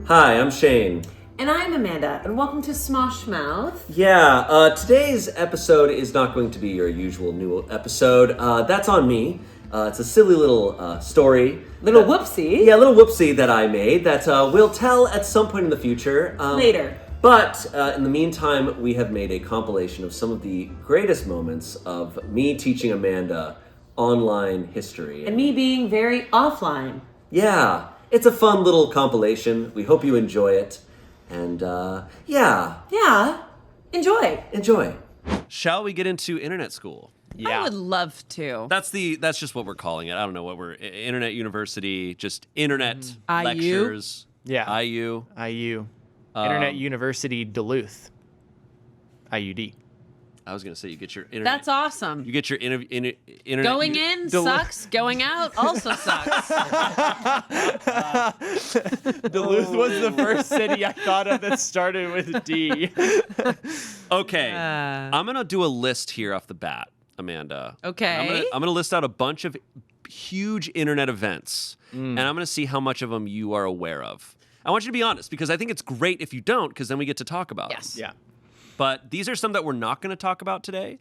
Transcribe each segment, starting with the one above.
Hi, I'm Shayne. And I'm Amanda, and welcome to Smosh Mouth. Yeah, today's episode is not going to be your usual new episode. That's on me. It's a silly little story. Little whoopsie. Yeah, little whoopsie that I made that we'll tell at some point in the future. Later. But in the meantime, we have made a compilation of some of the greatest moments of me teaching Amanda online history. And me being very offline. Yeah, it's a fun little compilation. We hope you enjoy it. And, yeah. Yeah. Enjoy. Enjoy. Shall we get into internet school? Yeah. I would love to. That's just what we're calling it. I don't know what we're internet university, just internet IU? lectures. Yeah. IU. Internet University Duluth. IUD. I was gonna say you get your internet. That's awesome. You get your internet. Going in sucks. Going out also sucks. Duluth was the first city I thought of that started with D. Okay, I'm gonna do a list here off the bat, Amanda. Okay. I'm gonna list out a bunch of huge internet events, and I'm gonna see how much of them you are aware of. I want you to be honest because I think it's great if you don't, because then we get to talk about them. Yes. Yeah. But these are some that we're not going to talk about today,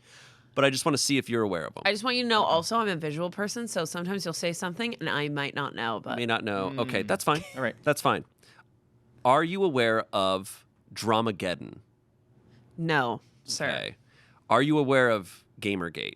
but I just want to see if you're aware of them. I just want you to know also I'm a visual person, so sometimes you'll say something and I might not know, but May not know. Okay, that's fine. All right. That's fine. Are you aware of Dramageddon? no, sir. Okay. Are you aware of Gamergate?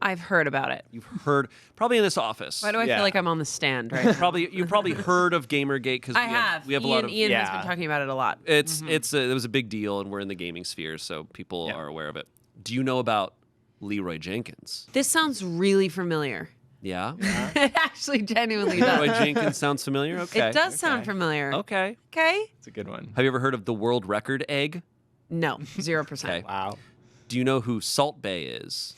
I've heard about it. You've heard, probably in this office. Why do I Yeah. feel like I'm on the stand right now? You've probably heard of Gamergate because I have. we have a Ian, lot of. Ian has Yeah. been talking about it a lot. It was a big deal, and we're in the gaming sphere, so people Yeah. are aware of it. Do you know about Leroy Jenkins? This sounds really familiar. Yeah. It actually genuinely Leroy does. Jenkins sounds familiar. Okay. It does sound familiar. Okay. Okay? It's a good one. Have you ever heard of the world record egg? No, 0%. Okay. Wow. Do you know who Salt Bay is?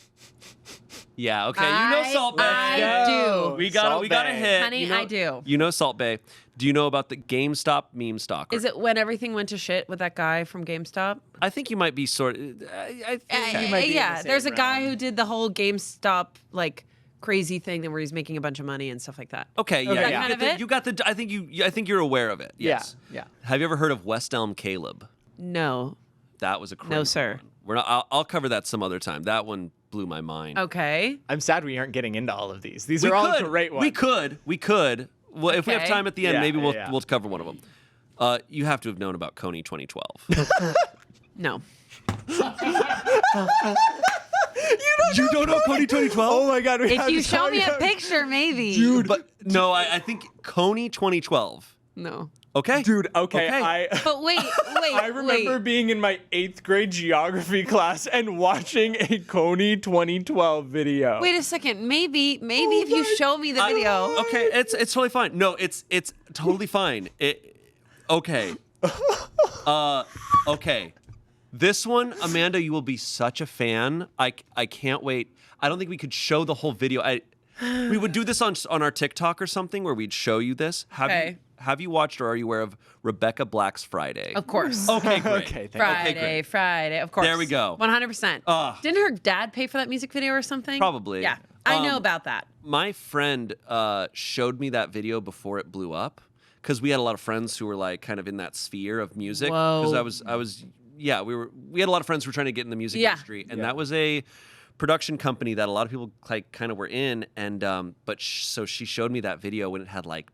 Yeah, okay. You know Salt Bay. I do. We got Salt a Bae. hit. Honey, You know- I do. You know Salt Bay. Do you know about the GameStop meme stalker? Is it when everything went to shit with that guy from GameStop? I think you might be sort of. I think You might be in yeah, the same there's a guy realm. who did the whole GameStop like crazy thing where he's making a bunch of money and stuff like that. Okay, yeah. Okay, you, yeah. get Kind of the- it? you got the. I think you're aware of it. Yes. Yeah. Have you ever heard of West Elm Caleb? No. That was a crazy No, sir. one. We're not. I'll cover that some other time. That one blew my mind. Okay. I'm sad we aren't getting into all of these. These We are all could. great ones. We could. Well, if we have Okay. time at the end, Yeah, maybe yeah. we'll cover one of them. You have to have known about Coney 2012. No. You don't know Coney 2012? Oh my God. We If have you to show talk me a about- picture, maybe. Dude. But no, I think Coney 2012. No. Okay. Dude, okay. Okay. But wait. I remember being in my 8th grade geography class and watching a Coney 2012 video. Wait a second. Maybe if you show me the video. Okay, it's totally fine. No, it's totally fine. Okay. Okay. This one, Amanda, you will be such a fan. I can't wait. I don't think we could show the whole video. We would do this on our TikTok or something where we'd show you this. Okay. Have you watched or are you aware of Rebecca Black's Friday? Of course. Okay, great. Okay, thank great. Friday, of course. There we go. 100%. Didn't her dad pay for that music video or something? Probably. Yeah. I know about that. My friend showed me that video before it blew up because we had a lot of friends who were like kind of in that sphere of music. Whoa. Because we had a lot of friends who were trying to get in the music Yeah. industry, and that was a production company that a lot of people like kind of were in, and so she showed me that video when it had like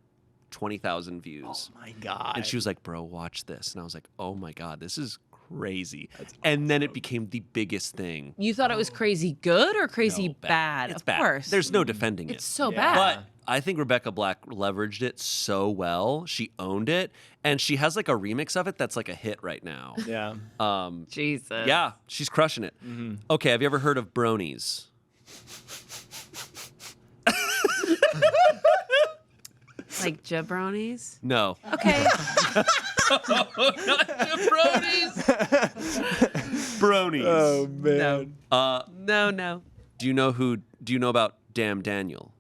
20,000 views. Oh my God. And she was like, "Bro, watch this," and I was like, "Oh my God, this is crazy!" And then it became the biggest thing. You thought it was crazy good or crazy No, bad? It's of bad. course. There's no defending it. It's so Yeah. bad. But I think Rebecca Black leveraged it so well. She owned it, and she has like a remix of it that's like a hit right now. Yeah. Jesus. Yeah, she's crushing it. Okay, have you ever heard of bronies? Like jabronis? No. Okay. Not bronies. Bronies. Oh man. No. Do you know about Damn Daniel?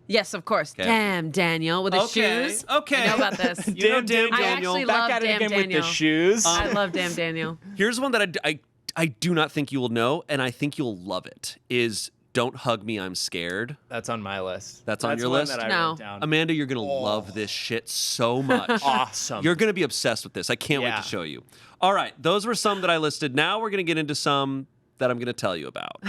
Yes, of course. Okay. Damn, Daniel with his shoes. Okay. I know about this. You know Damn I Daniel. actually Back love at it Damn again Daniel. with the shoes. I love Damn Daniel. Here's one that I do not think you will know, and I think you'll love it, is Don't Hug Me, I'm Scared. That's on my list. That's on your one list? That I No. wrote down. Amanda, you're going to love this shit so much. Awesome. You're going to be obsessed with this. I can't wait Yeah. to show you. All right, those were some that I listed. Now we're going to get into some that I'm going to tell you about.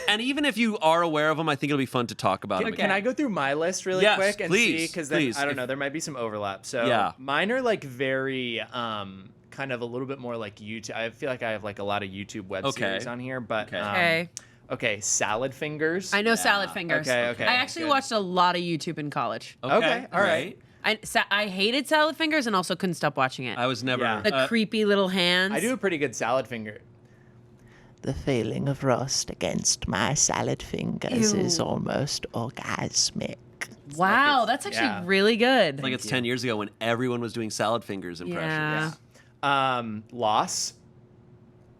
And even if you are aware of them, I think it'll be fun to talk about them. Can I go through my list really Yes, quick and please, see? Because please. I don't know, there might be some overlap. So Yeah. mine are like very kind of a little bit more like YouTube. I feel like I have like a lot of YouTube web series on here, but Okay. okay, Salad Fingers. I know Salad Fingers. Okay, I actually good. watched a lot of YouTube in college. Okay, all right. I hated Salad Fingers and also couldn't stop watching it. I was never. Yeah. The creepy little hands. I do a pretty good salad finger. The feeling of rust against my salad fingers Ew. is almost orgasmic. Wow, that's actually yeah. really good. Like it's 10 years ago when everyone was doing Salad Fingers impressions. Yeah. Loss.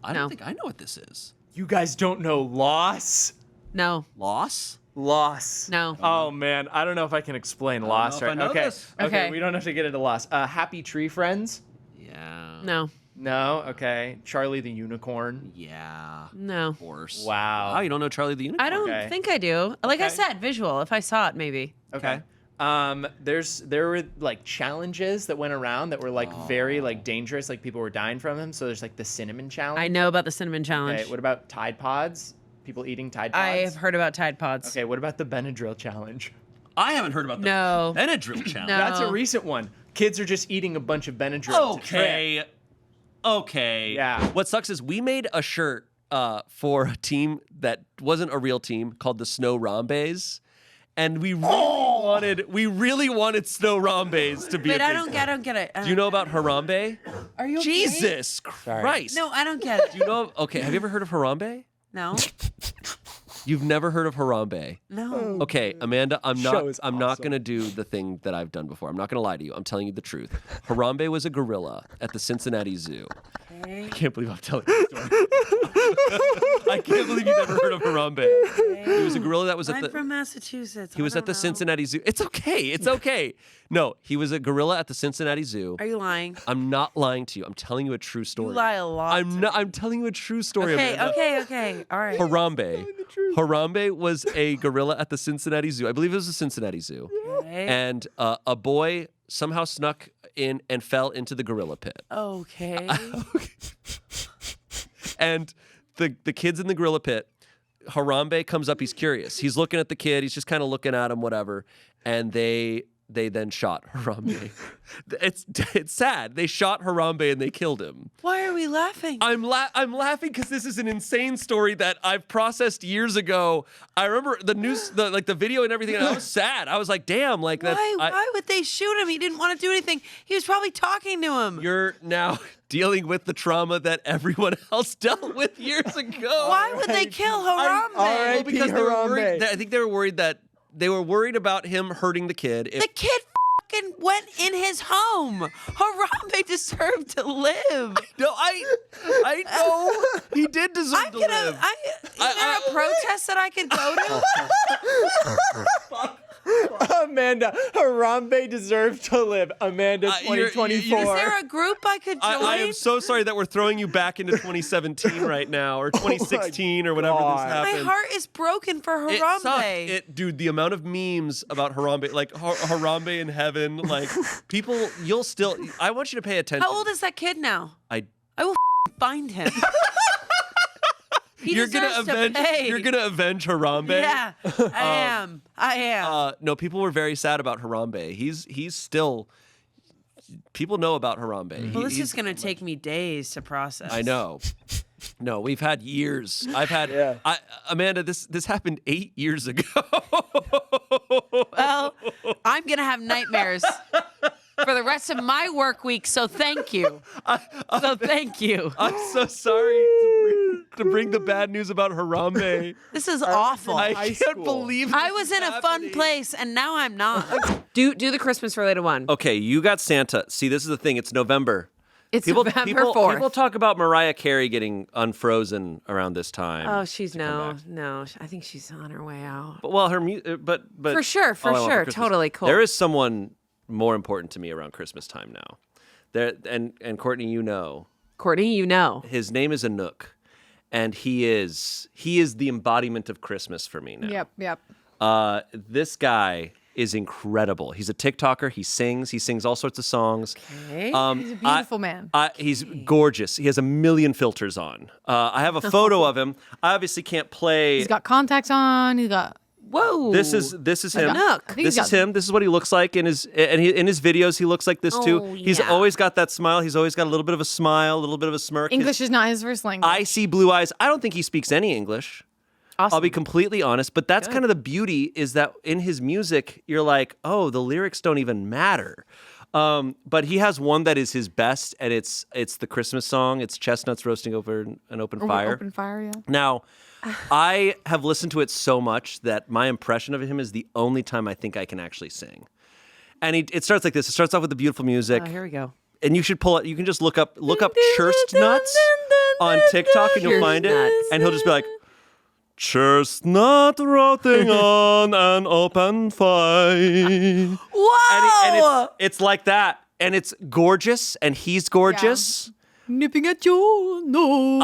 I don't No. think I know what this is. You guys don't know Loss? No. Loss? Loss. No. Oh man, I don't know if I can explain Loss know if I right. know Okay. this. Okay, we don't have to get into Loss. Happy Tree Friends? Yeah. No. No. Okay. Charlie the Unicorn. Yeah. No. Of course. Wow. Wow, you don't know Charlie the Unicorn? I don't Okay. think I do. Like I Okay. said, visual. If I saw it, maybe. Okay. There were like challenges that went around that were like very like dangerous, like people were dying from them. So there's like the cinnamon challenge. I know about the cinnamon challenge. Okay, what about Tide Pods? People eating Tide Pods? I have heard about Tide Pods. Okay, what about the Benadryl challenge? I haven't heard about the No. Benadryl challenge. No. That's a recent one. Kids are just eating a bunch of Benadryl. to trip. Okay. Okay. Yeah. What sucks is we made a shirt for a team that wasn't a real team called the Snow Rambes. And we really wanted Snow Rambes to be Wait, a I big don't thing. get it. Do you know about Harambe? Are you okay? Jesus Christ. No, I don't get it. Do you know? Okay, have you ever heard of Harambe? No. You've never heard of Harambe? No. Okay, Amanda, I'm Show is not awesome. going to do the thing that I've done before. I'm not going to lie to you. I'm telling you the truth. Harambe was a gorilla at the Cincinnati Zoo. I can't believe I'm telling you this story. I can't believe you've never heard of Harambe. He was a gorilla that was at I'm the from Massachusetts. He was at the Cincinnati Zoo. It's okay. It's okay. No, he was a gorilla at the Cincinnati Zoo. Are you lying? I'm not lying to you. I'm telling you a true You story. lie a lot. I'm telling you a true story. Okay, Amanda. okay. All right. Harambe. Harambe was a gorilla at the Cincinnati Zoo. I believe it was the Cincinnati Zoo. Okay. And a boy somehow snuck in and fell into the gorilla pit. Okay. And the kid's in the gorilla pit. Harambe comes up. He's curious. He's looking at the kid. He's just kind of looking at him, whatever. And they then shot Harambe. It's sad. They shot Harambe and they killed him. Why are we laughing? I'm laughing because this is an insane story that I've processed years ago. I remember the news, the video and everything, and I was sad. I was like, damn, like that. Why would they shoot him? He didn't want to do anything. He was probably talking to him. You're now dealing with the trauma that everyone else dealt with years ago. Why would they kill Harambe? R.I.P. Because they were worried. Harambe. I think they were worried that they were worried about him hurting the kid. The kid fucking went in his home. Harambe deserved to live. No, I know he did deserve to live. Is there a protest that I could go to? Amanda, Harambe deserved to live. Amanda, You're- 2024. Is there a group I could join? I am so sorry that we're throwing you back into 2017 right now, or 2016, or whatever God. this My happened. heart is broken for It Harambe. sucked. Dude, the amount of memes about Harambe, like Harambe in heaven, like people, I want you to pay attention. How old is that kid now? I I will find him. He You're gonna deserves to avenge. pay. You're gonna avenge Harambe. Yeah, I am. No, people were very sad about Harambe. He's still. People know about Harambe. Well, this He's- is going to take me days to process. I know. No, we've had years. I've had. Yeah. Amanda, this happened 8 years ago. Well, I'm going to have nightmares for the rest of my work week, so thank you. Thank you. I'm so sorry to bring the bad news about Harambe. This is awful. I high can't school. believe I this was is in a fun happening. place, and now I'm not. Do the Christmas related one. Okay, you got Santa. See, this is the thing. It's November. It's November 4th. People talk about Mariah Carey getting unfrozen around this time. Oh, she's to come no. I think she's on her way out. But, well, her music, but For sure, All I Want sure. Christmas- Totally cool. There is someone more important to me around Christmas time now. There and Courtney, you know, Courtney, you know. his name is Anuc, and he is the embodiment of Christmas for me now. Yep. This guy is incredible. He's a TikToker. He sings all sorts of songs. Okay. He's a beautiful man. He's gorgeous. He has a million filters on. I have a photo of him. I obviously can't play. He's got contacts on. He's got. Whoa. This is him. Anuc. This is him. This is what he looks like in his videos. He looks like this too. Oh, He's yeah. always got that smile. He's always got a little bit of a smile, a little bit of a smirk. English is not his first language. Icy blue eyes. I don't think he speaks any English. Awesome. I'll be completely honest, but that's kind of the beauty is that in his music, you're like, oh, the lyrics don't even matter. But he has one that is his best, and it's the Christmas song. It's Chestnuts Roasting Over an Open Fire. Open fire, yeah. Now, I have listened to it so much that my impression of him is the only time I think I can actually sing. And it starts like this. It starts off with the beautiful music. Oh, here we go. And you should pull it. You can just look up Chestnuts on TikTok, and you'll find it. Chestnuts. And he'll just be like, Chestnut roasting on an open fire. Whoa! And it's like that. And it's gorgeous, and he's gorgeous. Nipping at your nose.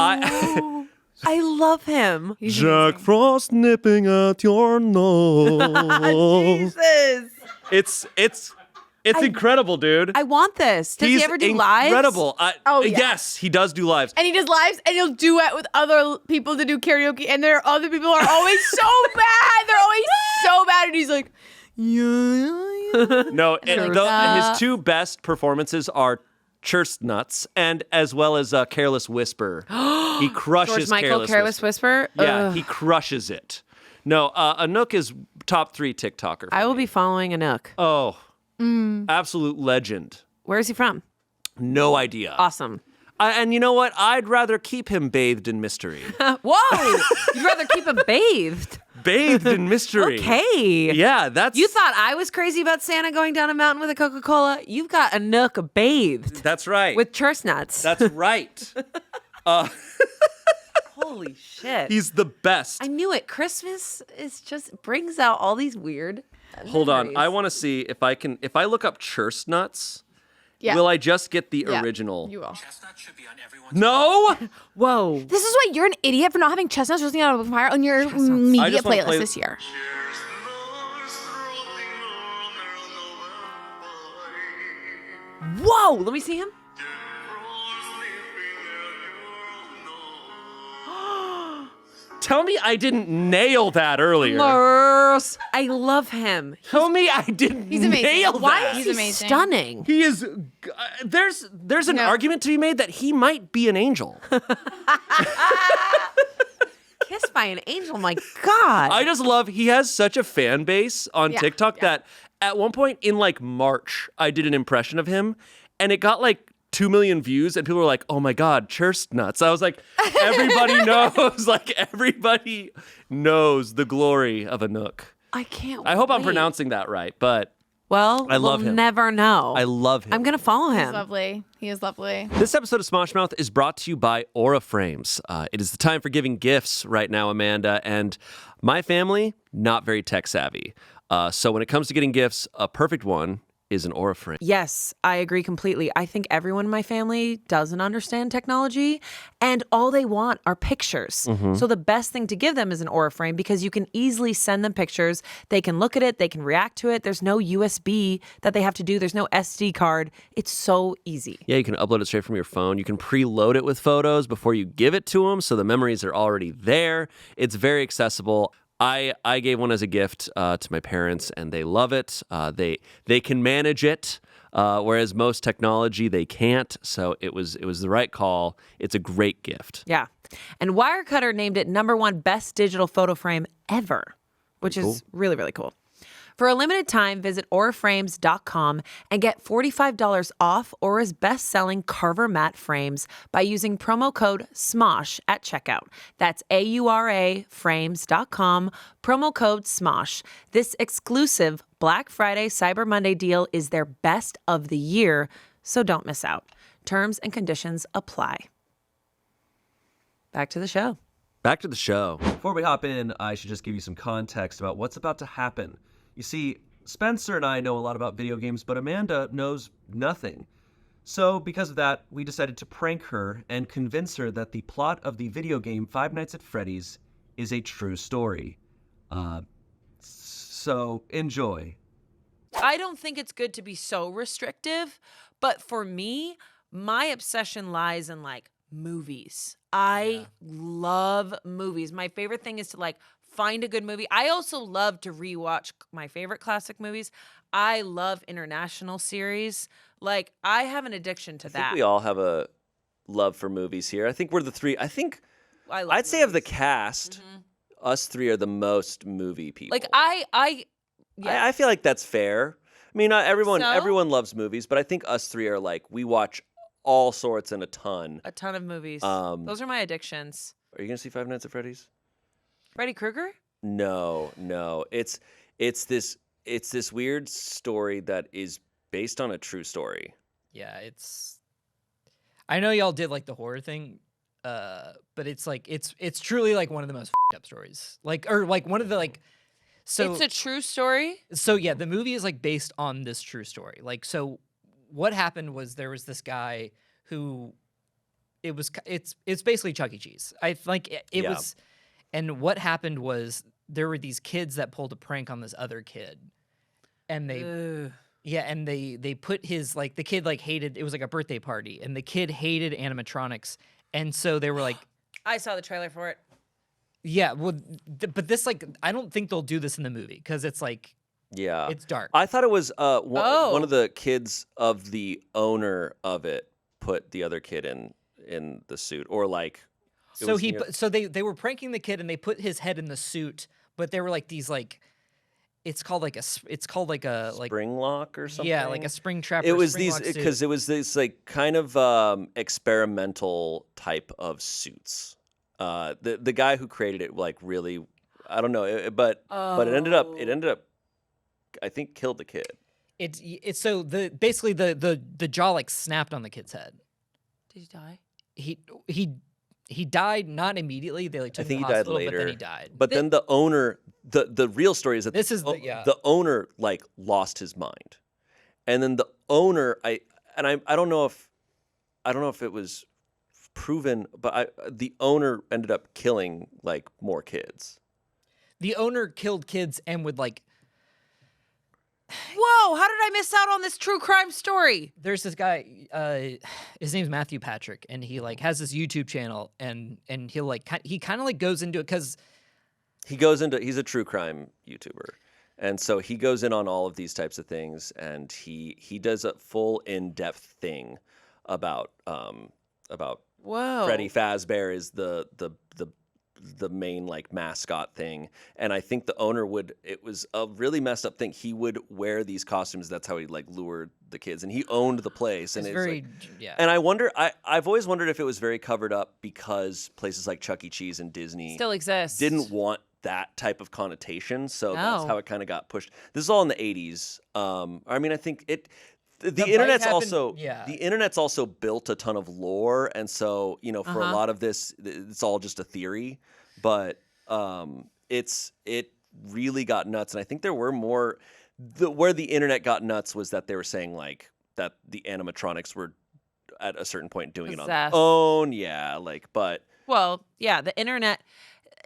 I love him. Jack Frost nipping at your nose. Jesus. It's incredible, dude. I want this. Does He's he ever do lives? incredible. Oh, yeah. Yes, he does do lives. And he does lives, and he'll duet with other people to do karaoke, and there are other people who are always so bad. They're always so bad, and he's like, yeah. No, his two best performances are Chestnuts and as well as Careless Whisper. He crushes George Michael, Careless Whisper. Yeah, Ugh. he crushes it. No, Anuc is top 3 TikToker. For I will me. be following Anuc. Oh, absolute legend. Where is he from? No idea. Awesome. And you know what? I'd rather keep him bathed in mystery. Whoa! You'd rather keep him bathed. Bathed in mystery. Okay. Yeah, that's... You thought I was crazy about Santa going down a mountain with a Coca-Cola? You've got Anuc bathed That's right. with chestnuts. That's right. Holy shit. He's the best. I knew it. Christmas is just brings out all these weird Hold on. memories. I want to see if I look up Chestnuts, Yeah. will I just get the Yeah, original? You will. No! Whoa. This is why you're an idiot for not having chestnuts roasting on open fire on your I media just wanna playlist play- this year. Whoa. Let me see him. Tell me I didn't nail that earlier. I love him. Tell me I didn't He's amazing. nail Why that. is He's amazing. stunning. He is. There's an No. argument to be made that he might be an angel. Kissed by an angel. My God. I just love. He has such a fan base on Yeah, TikTok yeah. that at one point in like March, I did an impression of him, and it got like 2 million views, and people were like, "Oh my God, Chestnuts!" I was like, everybody knows. Like everybody knows the glory of Anuc. I can't I hope I'm wait. pronouncing that right, but Well, I love we'll him. never know. I love him. I'm going to follow He's him. lovely. He is lovely. This episode of Smosh Mouth is brought to you by Aura Frames. It is the time for giving gifts right now, Amanda, and my family, not very tech savvy. So when it comes to getting gifts, a perfect one is an Aura Frame. Yes, I agree completely. I think everyone in my family doesn't understand technology, and all they want are pictures. Mm-hmm. So the best thing to give them is an Aura frame because you can easily send them pictures. They can look at it, they can react to it. There's no USB that they have to do, there's no SD card. It's so easy. Yeah, you can upload it straight from your phone. You can preload it with photos before you give it to them, so the memories are already there. It's very accessible. I gave one as a gift to my parents, and they love it. They can manage it, whereas most technology they can't. So it was the right call. It's a great gift. Yeah. And Wirecutter named it #1 best digital photo frame ever, which is really, really cool. For a limited time, visit auraframes.com and get $45 off Aura's best-selling Carver matte frames by using promo code SMOSH at checkout. That's auraframes.com, promo code SMOSH. This exclusive Black Friday Cyber Monday deal is their best of the year, so don't miss out. Terms and conditions apply. Back to the show. Back to the show. Before we hop in, I should just give you some context about what's about to happen. You see, Spencer and I know a lot about video games, but Amanda knows nothing. So, because of that, we decided to prank her and convince her that the plot of the video game Five Nights at Freddy's is a true story. So, enjoy. I don't think it's good to be so restrictive, but for me, my obsession lies in like movies. I love movies. My favorite thing is to like find a good movie. I also love to rewatch my favorite classic movies. I love international series. Like, I have an addiction to I that. think we all have a love for movies here. I think we're the three. I think I love I'd say of the movies. cast, us three are the most movie people. Like, yeah. I feel like that's fair. I mean, not everyone So? everyone loves movies, but I think us three are like, we watch all sorts and a ton. A ton of movies. Those are my addictions. Are you gonna see Five Nights at Freddy's? Freddy Krueger? No. It's this weird story that is based on a true story. Yeah, it's. I know y'all did like the horror thing, but it's like it's truly like one of the most up stories. Like one of the like. So It's a true story? So yeah, the movie is like based on this true story. Like, so what happened was there was this guy who it's basically Chuck E. Cheese. I like it Yeah. was, and what happened was there were these kids that pulled a prank on this other kid, and they Ugh. yeah, and they put his like the kid like hated it was like a birthday party, and the kid hated animatronics, and so they were like. I saw the trailer for it. Yeah, well, but this like I don't think they'll do this in the movie because it's like Yeah. it's dark. I thought it was Oh. one of the kids of the owner of it put the other kid in the suit, or like. it So was, he you know- so they were pranking the kid and they put his head in the suit, but they were like these like it's called like a like spring lock or something. yeah like a spring trap. It or was spring these lock suit. because it was this like kind of experimental type of suits. The guy who created it like really, I don't know, but it ended up I think killed the kid. It's so the basically the jaw like snapped on the kid's head. Did he die? He died not immediately. They like took I think him he to the died hospital, later. but then he died. But then the owner, the real story is that This is the- yeah. the owner like lost his mind, and then the owner I don't know if it was proven, but the owner ended up killing like more kids. The owner killed kids and would like. Whoa, how did I miss out on this true crime story? There's this guy, his name's Matthew Patrick, and he like has this YouTube channel, and he'll like he kind of like goes into it because He's a true crime YouTuber. And so he goes in on all of these types of things, and he does a full in-depth thing about Whoa. Freddy Fazbear is the main like mascot thing, and I think the owner it was a really messed up thing. He would wear these costumes. That's how he like lured the kids, and he owned the place. And it's it's very like, yeah. and I wonder, I've always wondered if it was very covered up because places like Chuck E. Cheese and Disney Still exists. didn't want that type of connotation, so that's No. how it kind of got pushed. This is all in the 80s. I mean, I think the bite internet's happened- also yeah. the internet's also built a ton of lore, and so for a lot of this, it's all just a theory. But it really got nuts, and I think there were more. Where the internet got nuts was that they were saying like that the animatronics were at a certain point doing it on their Possessed. own. Yeah, like but. Well, yeah, the internet,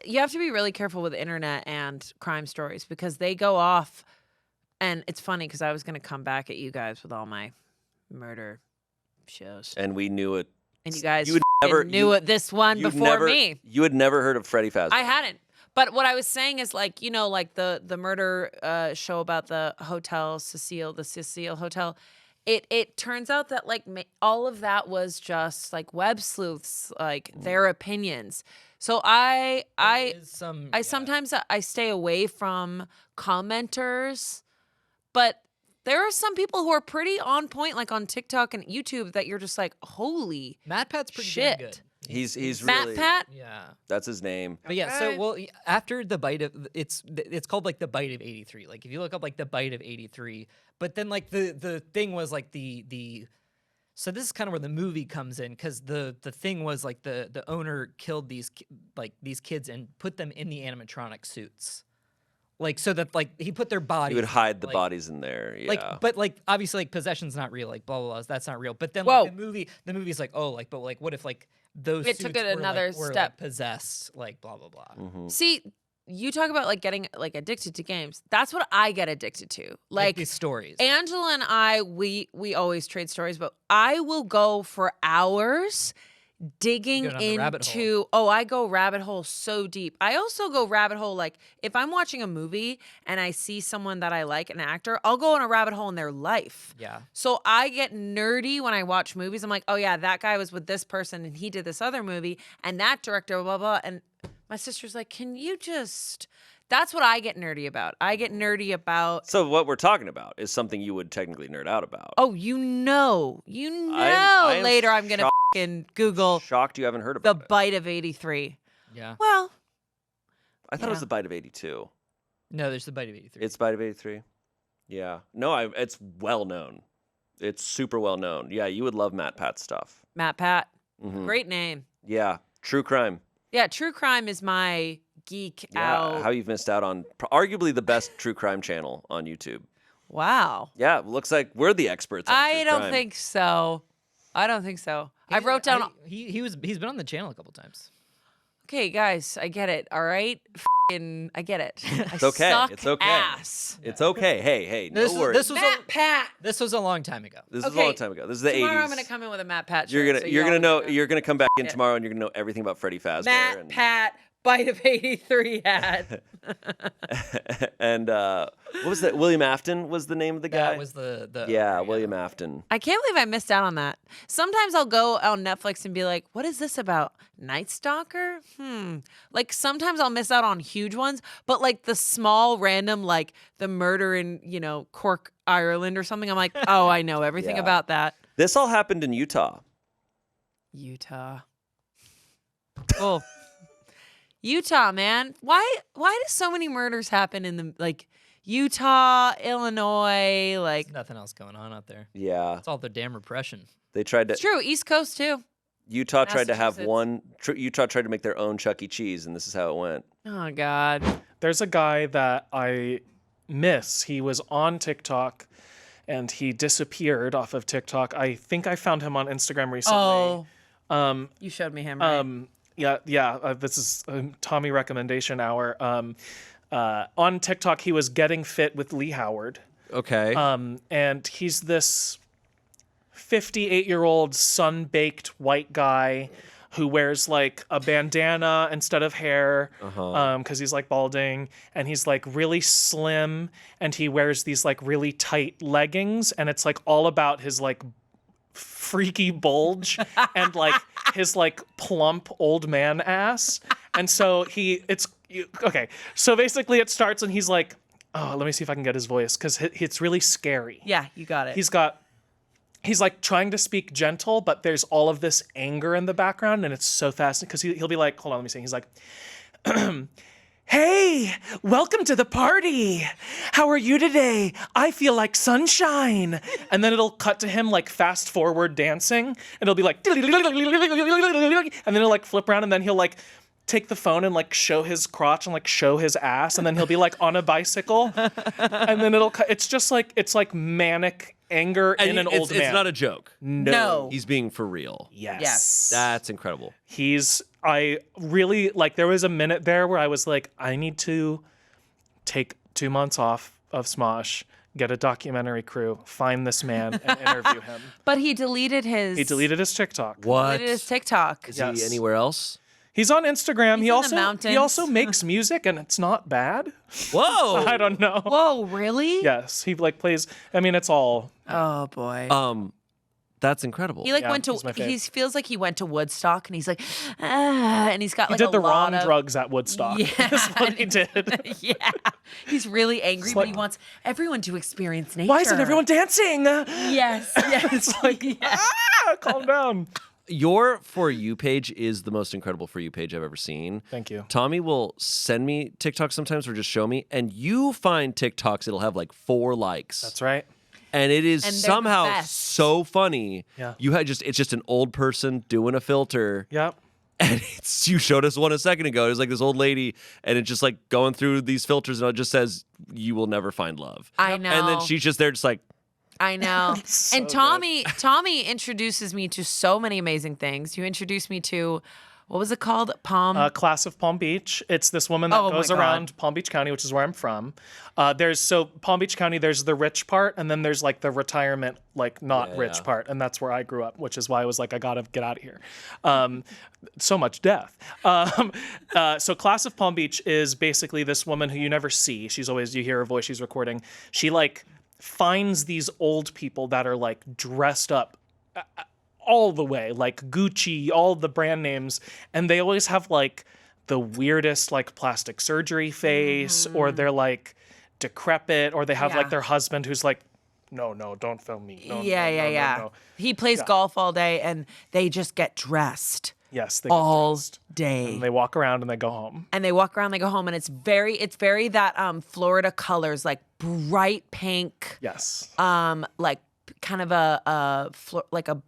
you have to be really careful with the internet and crime stories because they go off. And it's funny because I was going to come back at you guys with all my murder shows. And we knew it. And you guys you would never knew it this one you'd before never, me. You had never heard of Freddy Fazbear. I hadn't. But what I was saying is like, like the murder show about the hotel, the Cecile Hotel. It turns out that like all of that was just like web sleuths, like their opinions. So I sometimes I stay away from commenters, but there are some people who are pretty on point, like on TikTok and YouTube, that you're just like, holy Matt Pat's pretty shit. damn good. He's Matt really Pat. Yeah. That's his name. But yeah, Okay. so well after the bite of it's called like the bite of 83. Like if you look up like the bite of 83, but then like the thing was like the so this is kind of where the movie comes in because the thing was like the owner killed these kids and put them in the animatronic suits. like so that like he put their bodies. You would hide the like, bodies in there. Yeah. Like, but like obviously like possession's not real. Like blah blah blah. That's not real. But then Whoa. like the movie's like oh like but like what if like those It suits took it were, another like, were, like, step. possessed like blah blah blah. See, you talk about like getting like addicted to games. That's what I get addicted to. Like these stories. Angela and I, we always trade stories, but I will go for hours digging You go down the rabbit into I go rabbit hole so deep. I also go rabbit hole like if I'm watching a movie and I see someone that I like, an actor, I'll go in a rabbit hole in their life. Yeah. So I get nerdy when I watch movies. I'm like, oh yeah, that guy was with this person and he did this other movie and that director, blah, blah. And my sister's like, can you just... That's what I get nerdy about. I get nerdy about... So what we're talking about is something you would technically nerd out about. Oh, you know I am later I'm going to fucking Google Shocked you haven't heard the about it. bite of 83. Yeah. Well, I thought it was the bite of 82. No, there's the bite of 83. It's bite of 83. Yeah. No, it's well known. It's super well known. Yeah, you would love Matt Pat's stuff. Matt Pat. Mhm. Great name. Yeah. True crime. Yeah, true crime is my geek out. How you've missed out on arguably the best true crime channel on YouTube. Wow. Yeah, looks like we're the experts on I true don't crime. think so. I don't think so. I wrote down... He's been on the channel a couple times. Okay, guys, I get it, all right? I get it. It's okay. Suck It's okay. ass. It's okay. Hey, no worries. This was Matt Pat. This was a long time ago. This was a Okay, long time ago. This is the Tomorrow 80s. I'm gonna come in with a Matt Pat shirt. You're gonna so you're y'all gonna know know. you're gonna come back in Yeah. tomorrow and you're gonna know everything about Freddie Fazbear. Matt and, Pat bite of 83 hat. and what was that? William Afton was the name of the guy. That was the yeah, William Afton. I can't believe I missed out on that. Sometimes I'll go on Netflix and be like, what is this about? Night Stalker? Like sometimes I'll miss out on huge ones, but like the small random, like the murder in, Cork, Ireland or something, I'm like, oh, I know everything Yeah. about that. This all happened in Utah. Utah. Oh. Utah, man. Why do so many murders happen in the Utah, Illinois, There's nothing else going on out there. Yeah, It's all the damn repression. they tried to. it's true, East Coast too. Utah tried to have Massachusetts. Utah tried to make their own Chuck E. Cheese, and this is how it went. Oh God. There's a guy that I miss. He was on TikTok and he disappeared off of TikTok. I think I found him on Instagram recently. Oh. You showed me him, right? Yeah. This is Tommy recommendation hour. On TikTok, he was getting fit with Lee Howard. Okay. And he's this 58-year-old sun-baked white guy who wears like a bandana instead of hair because he's like balding, and he's like really slim, and he wears these like really tight leggings, and it's like all about his like freaky bulge and like his like plump old man ass. And so so basically it starts and he's like, oh, let me see if I can get his voice because it's really scary. Yeah, you got it. He's like trying to speak gentle, but there's all of this anger in the background, and it's so fascinating because he'll be like, hold on, let me see. He's like, hey, welcome to the party. How are you today? I feel like sunshine. And then it'll cut to him like fast forward dancing, and it'll be like, and then he'll like flip around, and then he'll like take the phone and like show his crotch and like show his ass, and then he'll be like on a bicycle, and then it's just like, it's like manic anger in an old man. It's not a joke. No. He's being for real. Yes. That's incredible. I really, like, there was a minute there where I was like, I need to take 2 months off of Smosh, get a documentary crew, find this man and interview him. But he deleted his TikTok. What? Deleted his TikTok. Is he anywhere else? He's on Instagram. He's he in the also mountains. he also makes music, and it's not bad. Whoa. I don't know. Whoa, really? Yes, he like plays. I mean, it's all. Oh boy. That's incredible. He like Yeah, went to. he's my fave. He feels like he went to Woodstock, and he's like, and he's got He like did the lot wrong of drugs at Woodstock. Yeah, That's what he did. yeah. He's really angry, It's but like- he wants everyone to experience nature. Why isn't everyone dancing? Yes, yes. It's like, calm down. Your For You page is the most incredible For You page I've ever seen. Thank you. Tommy will send me TikToks sometimes or just show me, and you find TikToks, it'll have like 4 likes. That's right. And it is And they're the somehow best. so funny. Yeah. It's just an old person doing a filter. Yep. And you showed us one a second ago. It was like this old lady, and it's just like going through these filters, and it just says, "You will never find love." I know. And then she's just there, just like, I know. So And Tommy introduces me to so many amazing things. You introduced me to, what was it called? Class of Palm Beach. It's this woman that Oh, my goes God. around Palm Beach County, which is where I'm from. Palm Beach County, there's the rich part, and then there's like the retirement, like not rich part, and that's where I grew up, which is why I was like, I gotta get out of here. So much death. So Class of Palm Beach is basically this woman who you never see. She's always, you hear her voice, she's recording. She like finds these old people that are like dressed up all the way, like Gucci, all the brand names, and they always have like the weirdest like plastic surgery face, or they're like decrepit, or they have like their husband who's like, no, don't film me. No, no. He plays golf all day, and they just get dressed. Yes, they get all dressed. day. And they walk around and they go home. And they walk around, they go home, and it's very that Florida colors, like bright pink. Yes. Like kind of like a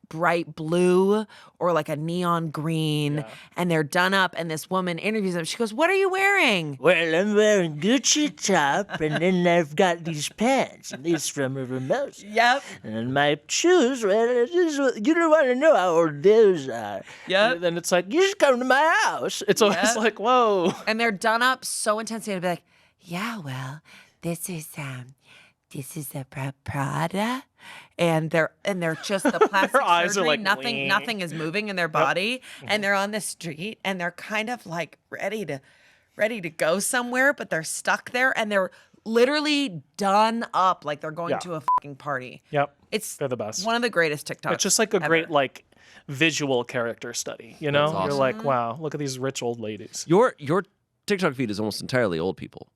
bright blue or like a neon green, and they're done up, and this woman interviews them. She goes, "What are you wearing?" Well, I'm wearing Gucci top, and then I've got these pants, and these from a remote. Yep. And my shoes, well, you don't want to know how old those are. Yep. And then it's like, you just come to my house. It's always like, whoa. And they're done up so intensely. I'd be like, "Yeah, well, this is a Prada," and they're just the plastic Their eyes are surgery. like, nothing is moving in their body, and they're on the street, and they're kind of like ready to go somewhere, but they're stuck there, and they're literally done up like they're going to a fucking party. Yep. They're the best. One of the greatest TikToks. It's just like a great like visual character study, you know? That's awesome. You're like, wow, look at these rich old ladies. your TikTok feed is almost entirely old people.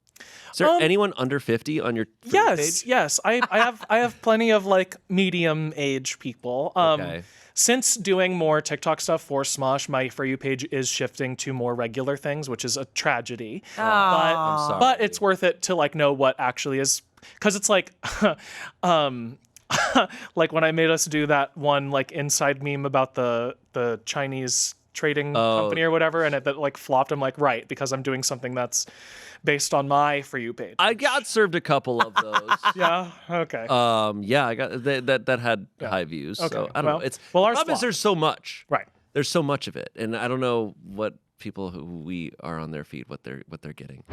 Is there anyone under 50 on your page? Yes. I have plenty of like medium age people. Okay. Since doing more TikTok stuff for Smosh, my For You page is shifting to more regular things, which is a tragedy. I'm sorry. But it's worth it to like know what actually is, because it's like, like when I made us do that one like inside meme about the Chinese trading company or whatever, and that like flopped. I'm like, right, because I'm doing something that's based on my For You page. I got served a couple of those. Yeah. Okay. Yeah, I got that had high views. Okay. So I don't know. It's well, the ours problem is flopped. there's so much. Right. There's so much of it, and I don't know what people who we are on their feed what they're getting.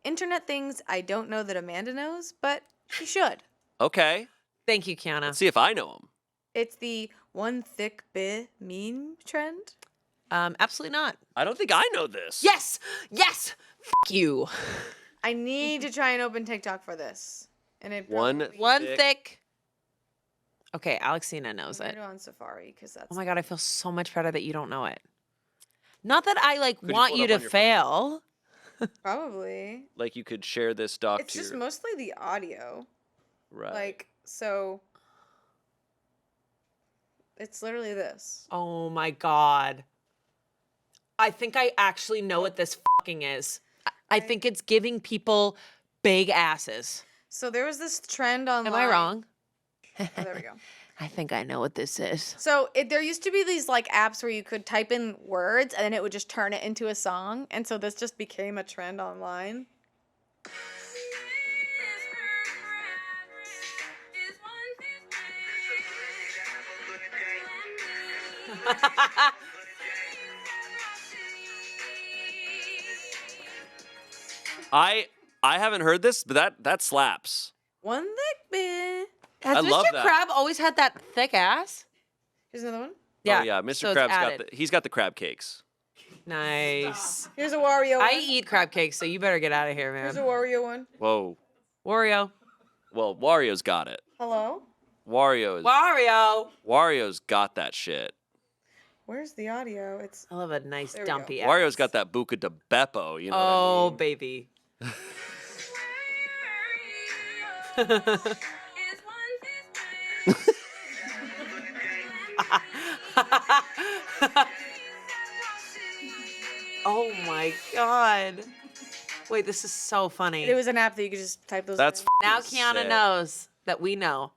Internet things I don't know that Amanda knows, but she should. Okay. Thank you, Kiana. Let's see if I know them. It's the one Thicc Bih meme trend. Absolutely not. I don't think I know this. Yes. Fuck you. I need to try and open TikTok for this. And it One thick. Okay, Alexcina knows it. on Safari because that's. Oh my god, I feel so much better that you don't know it. Not that I like Could you want pull it you up to on your fail. Probably. Like you could share this doc It's to just your... mostly the audio. Right. Like, so. It's literally this. Oh my god. I think I actually know what this fucking is. I think it's giving people big asses. So there was this trend online. Am I wrong? Oh, there we go. I think I know what this is. So there used to be these like apps where you could type in words and then it would just turn it into a song. And so this just became a trend online. I haven't heard this, but that slaps. One Thicc Bih. Has I Mr. love that. Crab always had that thick ass? Here's another one. Yeah. Oh yeah, Mr. so it's Krabs added. he's got the crab cakes. Nice. Here's a Wario one. I eat crab cakes, so you better get out of here, Here's a man. Wario one. Whoa. Wario. Well, Wario's got it. Hello? Wario's got that shit. Where's the audio? It's. I love a nice There we go. dumpy ass. Wario's got that Buca de Beppo, you know Oh, what I mean? baby. Oh my god. Wait, this is so funny. It was an app that you could just type those. That's in. Now f***ing Kiana sick. knows that we know.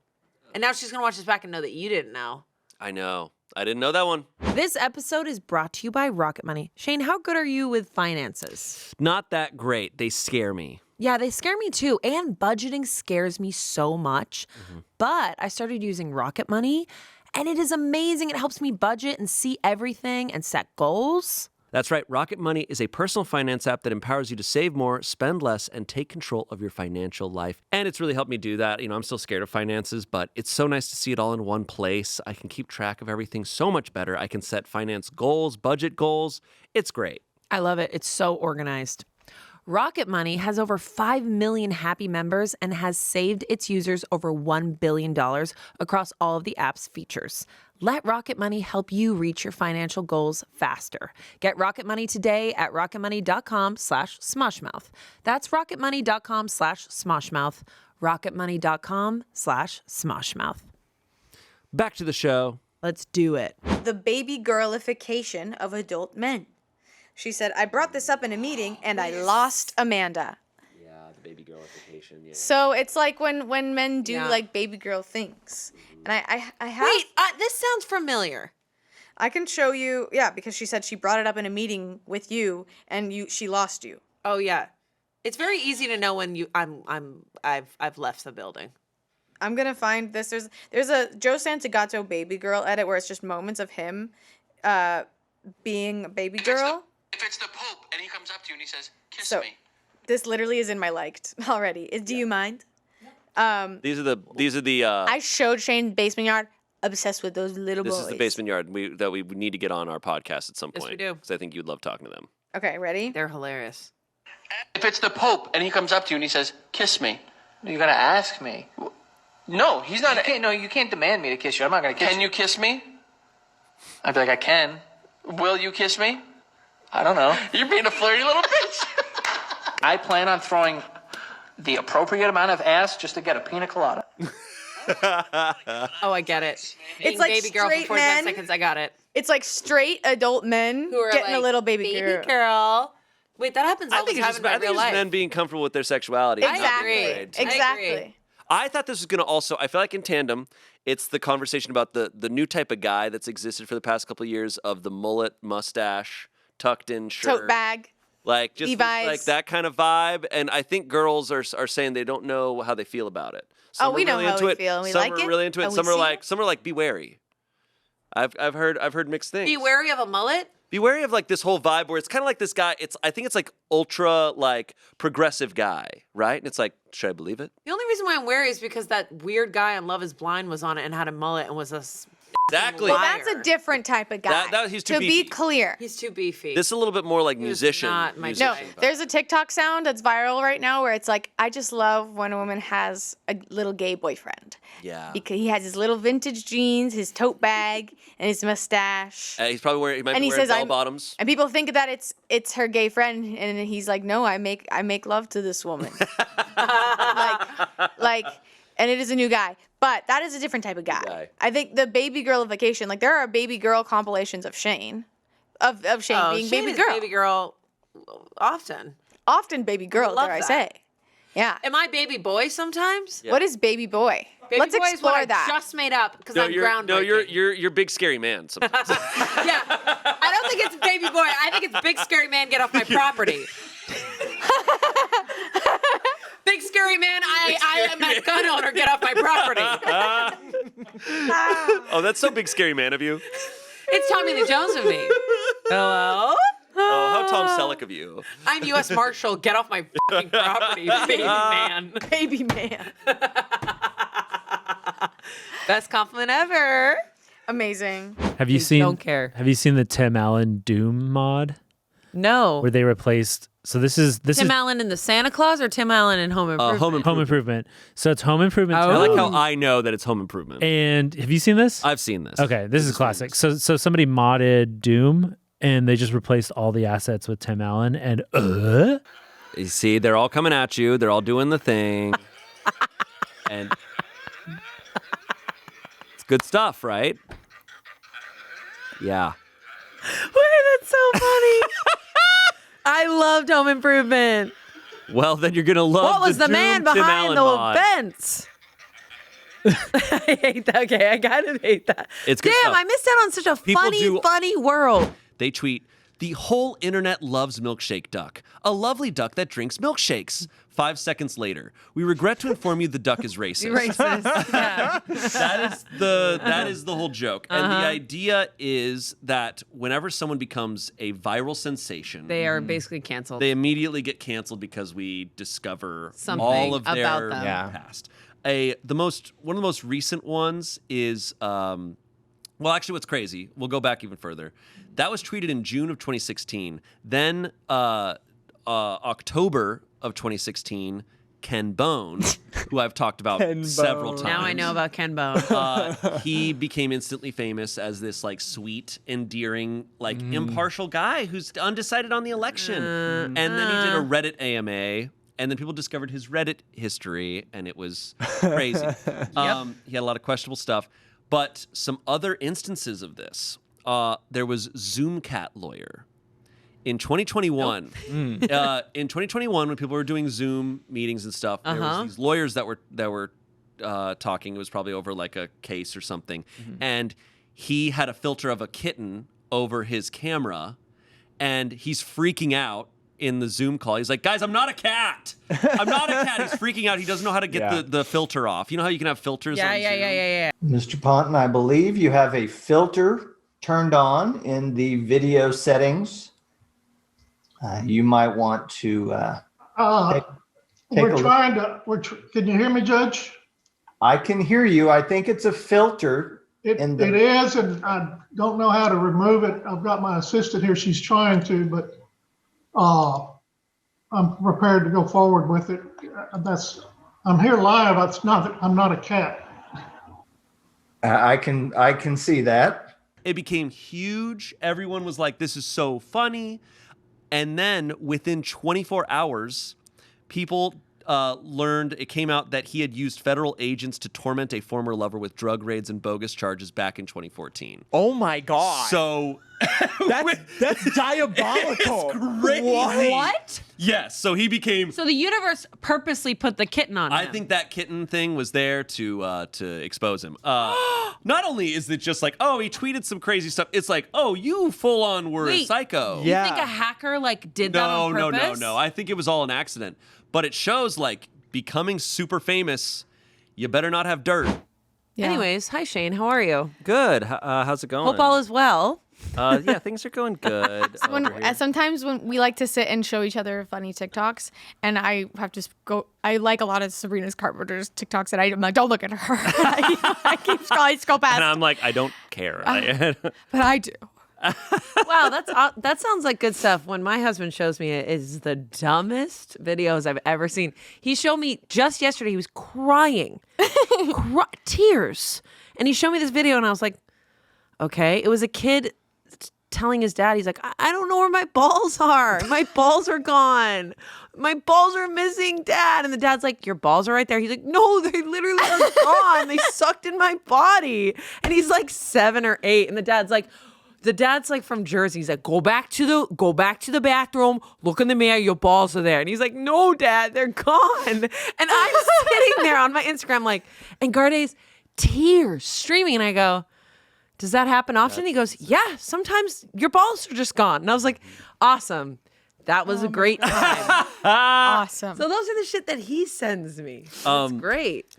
And now she's going to watch this back and know that you didn't know. I know. I didn't know that one. This episode is brought to you by Rocket Money. Shayne, how good are you with finances? Not that great. They scare me. Yeah, they scare me too. And budgeting scares me so much. But I started using Rocket Money, and it is amazing. It helps me budget and see everything and set goals. That's right. Rocket Money is a personal finance app that empowers you to save more, spend less, and take control of your financial life. And it's really helped me do that. You know, I'm still scared of finances, but it's so nice to see it all in one place. I can keep track of everything so much better. I can set finance goals, budget goals. It's great. I love it. It's so organized. Rocket Money has over 5 million happy members and has saved its users over $1 billion across all of the app's features. Let Rocket Money help you reach your financial goals faster. Get Rocket Money today at rocketmoney.com/smoshmouth. That's rocketmoney.com/smoshmouth. rocketmoney.com/smoshmouth. Back to the show. Let's do it. The babygirlification of adult men. She said, I brought this up in a meeting and I lost Amanda. Yeah, the baby girlification. Yeah. So it's like when men do Yeah. like baby girl things. And I have... Wait, this sounds familiar. I can show you, yeah, because she said she brought it up in a meeting with you and she lost you. Oh yeah. It's very easy to know when I've left the building. I'm gonna find this. There's a Joe Santagato baby girl edit where it's just moments of him being a baby girl. If it's the Pope and he comes up to you and he says, kiss So me. this literally is in my liked already. Do you mind? These are the. I showed Shayne Basement Yard, obsessed with those little boys. This is the Basement Yard that we need to get on our podcast at some point. Yes, we do. Because I think you'd love talking to them. Okay, ready? They're hilarious. If it's the Pope and he comes up to you and he says, kiss me. You're gonna ask me. No, he's not. You can't demand me to kiss you. I'm not gonna kiss you. Can you kiss me? I'd be like, I can. Will you kiss me? I don't know. You're being a flirty little bitch. I plan on throwing the appropriate amount of ass just to get a pina colada. Oh, I get it. It's like baby girl for straight 45 men. seconds. I got it. It's like straight adult men Who are getting a like, little baby girl. Wait, that happens all the time in my real life. men being comfortable with their sexuality. and not being Exactly. afraid. Exactly. I thought this was going to also, I feel like in tandem, it's the conversation about the new type of guy that's existed for the past couple of years of the mullet, mustache, tucked in shirt. Tote bag. Like, just Levi's. like that kind of vibe. And I think girls are saying they don't know how they feel about it. Some we are know really how into we it. feel. We Some like are it. really into it. And we Some are see like, be wary. I've heard mixed things. Be wary of a mullet. Be wary of like this whole vibe where it's kind of like this guy. I think it's like ultra like progressive guy, right? And it's like, should I believe it? The only reason why I'm wary is because that weird guy on Love Is Blind was on it and had a mullet and was a Exactly. Well, that's a different type of guy. He's too to beefy. be clear. He's too beefy. This is a little bit more like He was musician. not my No, type. there's a TikTok sound that's viral right now where it's like, I just love when a woman has a little gay boyfriend. Yeah. Because he has his little vintage jeans, his tote bag, and his mustache. He's probably wearing. He might And be he wearing says, bell bottoms. And people think that it's her gay friend, and he's like, no, I make love to this woman. like, and it is a new guy. But that is a different type of guy. I think the baby girlification, like there are baby girl compilations of Shayne, of Shayne being Shayne baby is girl. baby girl often. Often baby girl, love dare I that. say. Yeah. Am I baby boy sometimes? What is baby boy? Baby Let's boy is what explore I that. just made up because No, I'm you're groundbreaking. you're big scary man. Sometimes. Yeah, I don't think it's baby boy. I think it's big scary man. Get off my property. Big scary man. I am a gun owner. Get off my property. Oh, that's so big scary man of you. It's Tommy Lee Jones of me. Hello. Oh, how Tom Selleck of you. I'm U.S. Marshal. Get off my fucking property, baby man. Baby man. Best compliment ever. Amazing. Have you seen? don't care. Have you seen the Tim Allen Doom mod No. where they replaced? So this is Tim Allen in the Santa Claus or Tim Allen in Home Improvement? Home Improvement. So it's Home Improvement. I like how I know that it's Home Improvement. And have you seen this? I've seen this. Okay, this is classic. So somebody modded Doom and they just replaced all the assets with Tim Allen and You see, they're all coming at you. They're all doing the thing. And it's good stuff, right? Yeah. Wait, that's so funny. I loved Home Improvement. Well, then you're gonna love. What was the Doom man Tim behind Allen the mod. fence? I hate that. Okay, I kind of hate that. It's good Damn, stuff. I missed out on such a funny world. They tweet, "The whole internet loves Milkshake Duck, a lovely duck that drinks milkshakes." 5 seconds later, "We regret to inform you the duck is racist." Racist. Yeah. That is the whole joke. And the idea is that whenever someone becomes a viral sensation, They are basically canceled. they immediately get canceled because we discover Something all of about their them. past. One of the most recent ones is well, actually, what's crazy? We'll go back even further. That was tweeted in June of 2016. Then October of 2016, Ken Bone, who I've talked about several times. Now I know about Ken Bone. He became instantly famous as this like sweet, endearing, like impartial guy who's undecided on the election. And then he did a Reddit AMA. And then people discovered his Reddit history, and it was crazy. He had a lot of questionable stuff. But some other instances of this, there was Zoomcat Lawyer. In 2021, in 2021, when people were doing Zoom meetings and stuff, there was these lawyers that were talking. It was probably over like a case or something, and he had a filter of a kitten over his camera, and he's freaking out in the Zoom call. He's like, "Guys, I'm not a cat. I'm not a cat." He's freaking out. He doesn't know how to get the filter off. You know how you can have filters on Zoom? Yeah. Mr. Ponton, I believe you have a filter turned on in the video settings. You might want to take a look. Can you hear me, Judge? I can hear you. I think it's a filter. It is, and I don't know how to remove it. I've got my assistant here. She's trying to, but I'm prepared to go forward with it. I'm here live. I'm not a cat. I can see that. It became huge. Everyone was like, "This is so funny." And then within 24 hours, people learned, it came out that he had used federal agents to torment a former lover with drug raids and bogus charges back in 2014. Oh my God. So that's diabolical. It's crazy. What? Yes. So he became. So the universe purposely put the kitten on him. I think that kitten thing was there to expose him. Not only is it just like, oh, he tweeted some crazy stuff. It's like, oh, you full on were a psycho. You think a hacker did that on purpose? No. I think it was all an accident. But it shows like becoming super famous, you better not have dirt. Yeah. Anyways, hi Shayne, how are you? Good. How's it going? Hope all is well. Yeah, things are going good. Sometimes when we like to sit and show each other funny TikToks, and I have to go. I like a lot of Sabrina's Carpenter's TikToks, and I'm like, don't look at her. I keep scroll past. And I'm like, I don't care. But I do. Wow, that sounds like good stuff. When my husband shows me it is the dumbest videos I've ever seen. He showed me just yesterday. He was crying, tears, and he showed me this video, and I was like, okay. It was a kid telling his dad, he's like, I don't know where my balls are. My balls are gone. My balls are missing, Dad. And the dad's like, your balls are right there. He's like, no, they literally are gone. They sucked in my body. And he's like 7 or 8, and the dad's like from Jersey. He's like, go back to the bathroom, look in the mirror, your balls are there. And he's like, no, Dad, they're gone. And I'm sitting there on my Instagram like, and Garde's tears streaming. And I go, does that happen often? He goes, yeah, sometimes your balls are just gone. And I was like, awesome. That was a great time. Awesome. So those are the shit that he sends me. That's great.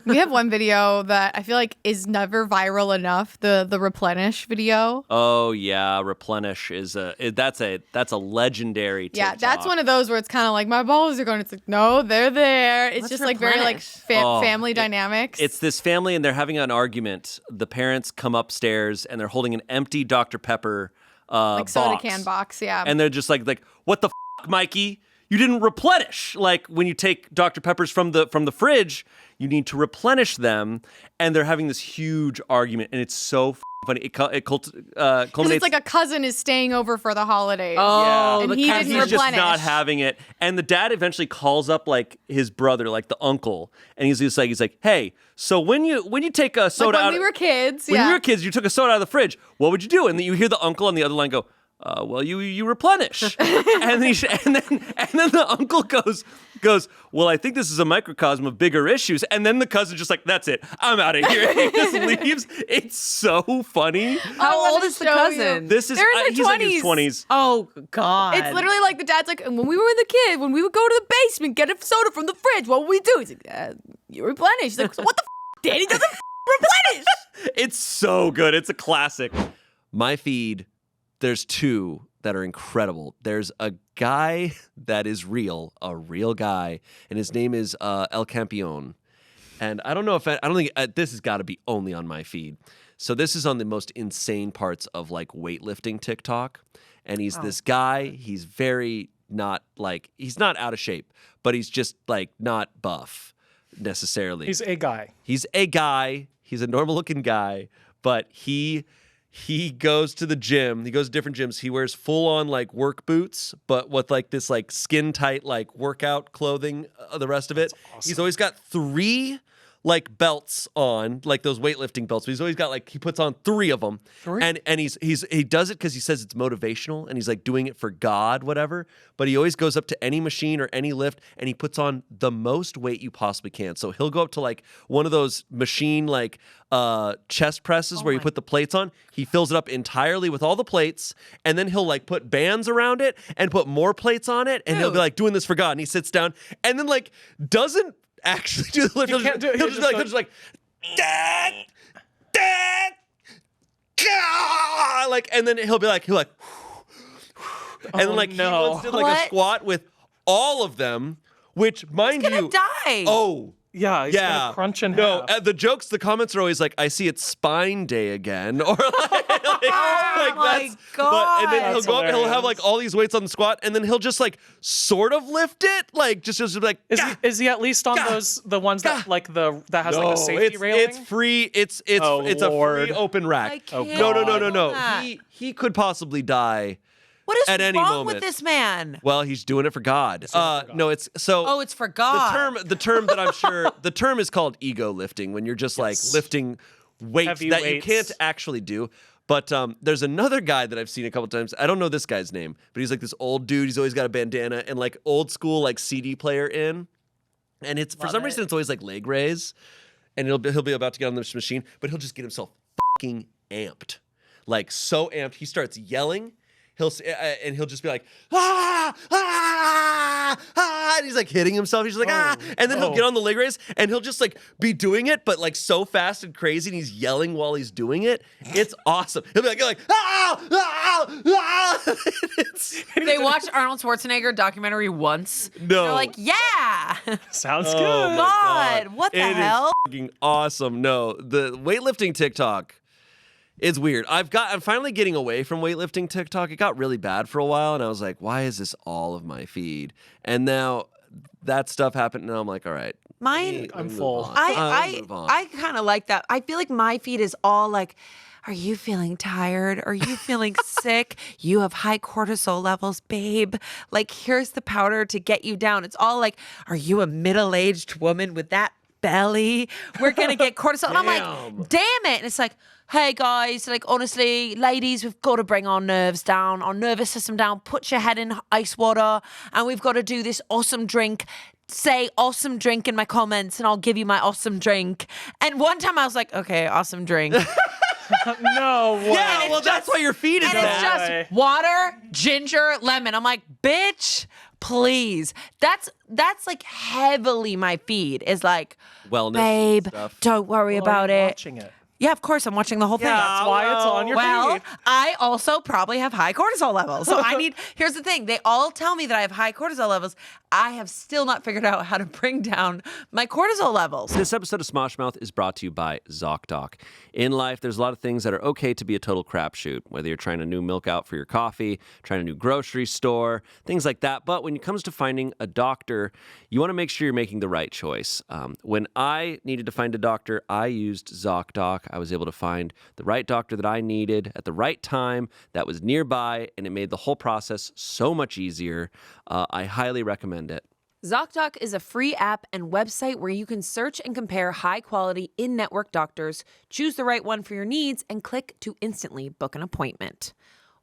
We have one video that I feel like is never viral enough. The replenish video. Oh yeah, replenish is that's a legendary TikTok. Yeah, that's one of those where it's kind of like my balls are going. It's like no, they're there. It's What's just like very like family dynamics. It's this family and they're having an argument. The parents come upstairs and they're holding an empty Dr. Pepper like soda can box. Yeah, and they're just like what the f***, Mikey? You didn't replenish. Like when you take Dr. Peppers from the fridge, you need to replenish them. And they're having this huge argument, and it's so funny. It culminates. It's like a cousin is staying over for the holidays. Oh, and he didn't he's replenish. just not having it. And the dad eventually calls up like his brother, like the uncle, and he's like, hey, so when you take a soda like when out, we were kids, when you were kids, you took a soda out of the fridge. What would you do? And then you hear the uncle on the other line go, well, you replenish. and then the uncle goes, well, I think this is a microcosm of bigger issues. And then the cousin's just like, that's it. I'm out of here. He just leaves. It's so funny. How old is the cousin? This is They're in he's their in his 20s. Oh, God. It's literally like the dad's like, when we were the kid, when we would go to the basement, get a soda from the fridge, what would we do? He's like, you replenish. He's like, so what the Daddy doesn't replenish. It's so good. It's a classic. My feed, there's two that are incredible. There's a guy that is real, a real guy, and his name is El Campeon. And I don't know if I don't think this has got to be only on my feed. So this is on the most insane parts of like weightlifting TikTok. And he's this guy. He's very not like, he's not out of shape, but he's just like not buff necessarily. He's a guy. He's a guy. He's a normal looking guy, but he goes to the gym. He goes to different gyms. He wears full on like work boots, but with like this like skin tight like workout clothing. The rest of it. Awesome. He's always got 3 like belts on, like those weightlifting belts. But he's always got like, he puts on 3 of them. 3? And he does it because he says it's motivational and he's like doing it for God, whatever. But he always goes up to any machine or any lift and he puts on the most weight you possibly can. So he'll go up to like one of those machine like chest presses where you put the plates on. He fills it up entirely with all the plates and then he'll like put bands around it and put more plates on it. And he'll be like doing this for God. And he sits down and then like doesn't actually do the lift. He'll just like dad, like, and then he'll be like, and then like he once did like a squat with all of them, which mind He's you, gonna die. Oh. Yeah, he's gonna crunch in half. half. The comments are always like, I see it's spine day again. Or like, oh my God. And then he'll go up, he'll have like all these weights on the squat, and then he'll just like sort of lift it. Like just like is he at least on the ones that like that has like a safety railing? It's free. It's a free open rack. No. He could possibly die. What is at any wrong moment with this man? Well, he's doing it for God. No, it's so. Oh, it's for God. The term that I'm sure the term is called ego lifting when you're just like lifting weights Heavy that you weights. can't actually do. But there's another guy that I've seen a couple times. I don't know this guy's name, but he's like this old dude. He's always got a bandana and like old school like CD player in, and it's for some reason it's always like leg raise, and he'll be about to get on this machine, but he'll just get himself fucking amped, like so amped. He starts yelling. He'll just be like, and he's like hitting himself. He's just like, and then he'll get on the leg raise and he'll just like be doing it, but like so fast and crazy, and he's yelling while he's doing it. It's awesome. He'll be like, They watched Arnold Schwarzenegger documentary once. No, they're like, yeah, sounds good. God, what the hell? It is fucking awesome. No, the weightlifting TikTok. It's weird. I'm finally getting away from weightlifting TikTok. It got really bad for a while, and I was like, why is this all of my feed? And now that stuff happened, and I'm like, all right. Mine, I'm full. I kind of like that. I feel like my feed is all like, are you feeling tired? Are you feeling sick? You have high cortisol levels, babe. Like, here's the powder to get you down. It's all like, are you a middle-aged woman with that belly? We're going to get cortisol. And I'm like, damn it. And it's like, hey guys, like honestly, ladies, we've got to bring our nerves down, our nervous system down. Put your head in ice water, and we've got to do this awesome drink. Say awesome drink in my comments, and I'll give you my awesome drink. And one time I was like, okay, awesome drink. No way. Yeah, well, that's why your feed is and it's just water, ginger, lemon. I'm like, bitch, please. That's like heavily my feed is like, wellness, babe, stuff. don't worry about it. Watching it. Yeah, of course, I'm watching the whole thing. That's why it's on your feed. I also probably have high cortisol levels. So here's the thing. They all tell me that I have high cortisol levels. I have still not figured out how to bring down my cortisol levels. This episode of Smosh Mouth is brought to you by ZocDoc. In life, there's a lot of things that are okay to be a total crapshoot, whether you're trying a new milk out for your coffee, trying a new grocery store, things like that. But when it comes to finding a doctor, you want to make sure you're making the right choice. When I needed to find a doctor, I used ZocDoc. I was able to find the right doctor that I needed at the right time that was nearby, and it made the whole process so much easier. I highly recommend it. ZocDoc is a free app and website where you can search and compare high-quality in-network doctors, choose the right one for your needs, and click to instantly book an appointment.